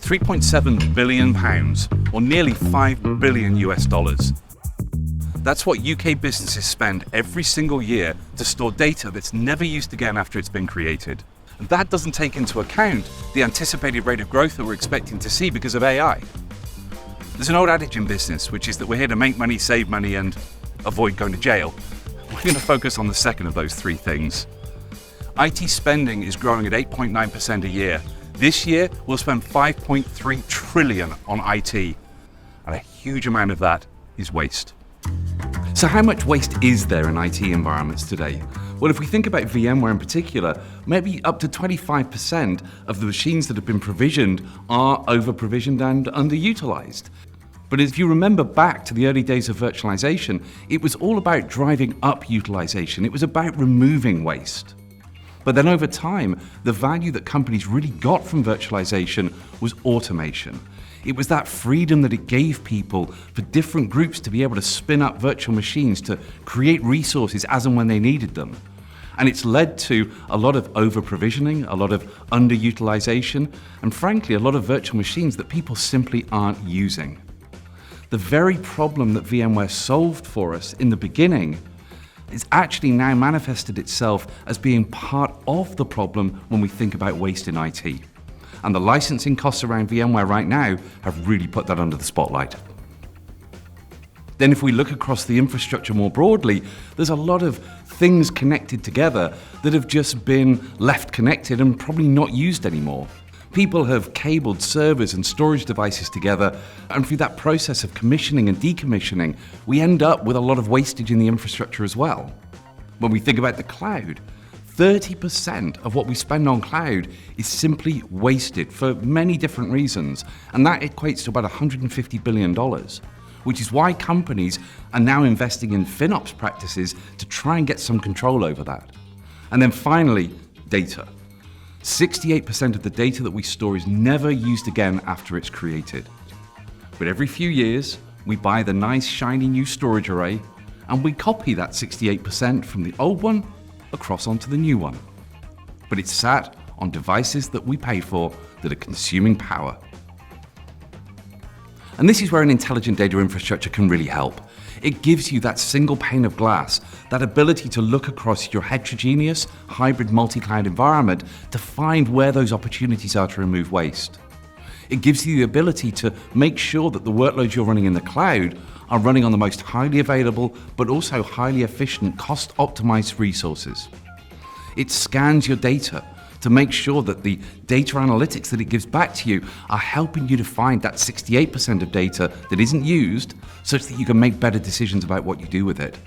£3.7 billion, or nearly $5 billion US. That's what UK businesses spend every single year to store data that's never used again after it's been created. And that doesn't take into account the anticipated rate of growth that we're expecting to see because of AI. There's an old adage in business, which is that we're here to make money, save money, and avoid going to jail. We're going to focus on the second of those three things. IT spending is growing at 8.9% a year. This year, we'll spend $5.3 trillion on IT, and a huge amount of that is waste. So how much waste is there in IT environments today? Well, if we think about VMware in particular, maybe up to 25% of the machines that have been provisioned are over-provisioned and underutilized. But if you remember back to the early days of virtualization, it was all about driving up utilization. It was about removing waste. But then over time, the value that companies really got from virtualization was automation. It was that freedom that it gave people for different groups to be able to spin up virtual machines to create resources as and when they needed them. And it's led to a lot of over-provisioning, a lot of underutilization, and frankly, a lot of virtual machines that people simply aren't using. The very problem that VMware solved for us in the beginning is actually now manifested itself as being part of the problem when we think about waste in IT. And the licensing costs around VMware right now have really put that under the spotlight. Then if we look across the infrastructure more broadly, there's a lot of things connected together that have just been left connected and probably not used anymore. People have cabled servers and storage devices together, and through that process of commissioning and decommissioning, we end up with a lot of wastage in the infrastructure as well. When we think about the cloud, 30% of what we spend on cloud is simply wasted for many different reasons, and that equates to about $150 billion, which is why companies are now investing in FinOps practices to try and get some control over that. And then finally, data. 68% of the data that we store is never used again after it's created. But every few years, we buy the nice shiny new storage array, and we copy that 68% from the old one across onto the new one. But it's sat on devices that we pay for that are consuming power. And this is where an intelligent data infrastructure can really help. It gives you that single pane of glass, that ability to look across your heterogeneous, hybrid multi-cloud environment to find where those opportunities are to remove waste. It gives you the ability to make sure that the workloads you're running in the cloud are running on the most highly available, but also highly efficient, cost-optimized resources. It scans your data to make sure that the data analytics that it gives back to you are helping you to find that 68% of data that isn't used, such that you can make better decisions about what you do with it.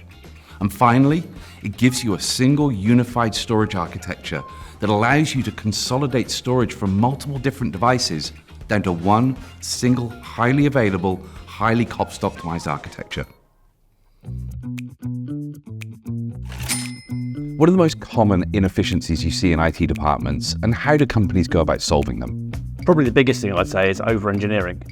And finally, it gives you a single unified storage architecture that allows you to consolidate storage from multiple different devices down to one single, highly available, highly cost-optimized architecture. What are the most common inefficiencies you see in IT departments, and how do companies go about solving them? Probably the biggest thing I'd say is over-engineering.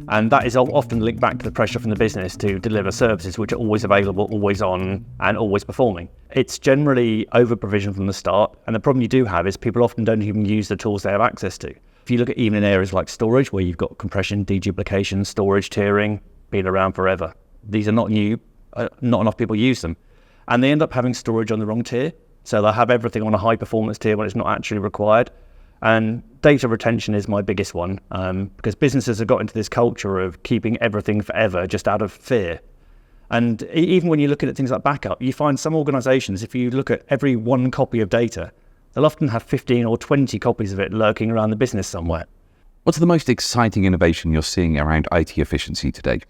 And that is often linked back to the pressure from the business to deliver services which are always available, always on, and always performing. It's generally over-provision from the start, and the problem you do have is people often don't even use the tools they have access to. If you look at even in areas like storage, where you've got compression, deduplication, storage tiering, been around forever. These are not new, not enough people use them. And they end up having storage on the wrong tier. So they'll have everything on a high performance tier when it's not actually required. And data retention is my biggest one, because businesses have got into this culture of keeping everything forever just out of fear. And even when you're looking at things like backup, you find some organizations, if you look at every one copy of data, they'll often have 15 or 20 copies of it lurking around the business somewhere. What's the most exciting innovation you're seeing around IT efficiency today?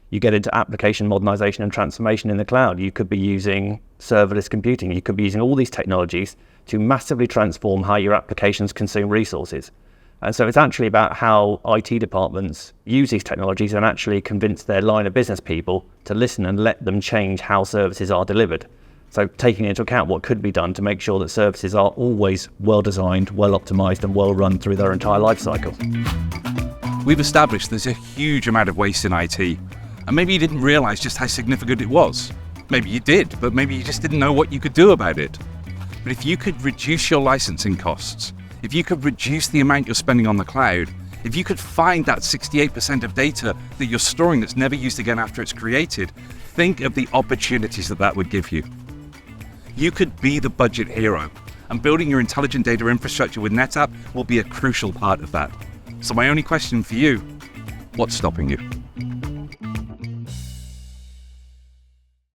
You get into application modernization and transformation in the cloud. You could be using serverless computing. You could be using all these technologies to massively transform how your applications consume resources. And so it's actually about how IT departments use these technologies and actually convince their line of business people to listen and let them change how services are delivered. So taking into account what could be done to make sure that services are always well-designed, well-optimized, and well-run through their entire life cycle. We've established there's a huge amount of waste in IT. And maybe you didn't realize just how significant it was. Maybe you did, but maybe you just didn't know what you could do about it. But if you could reduce your licensing costs, if you could reduce the amount you're spending on the cloud, If you could find that 68% of data that you're storing that's never used again after it's created, think of the opportunities that that would give you. You could be the budget hero, and building your intelligent data infrastructure with NetApp will be a crucial part of that. So my only question for you, what's stopping you?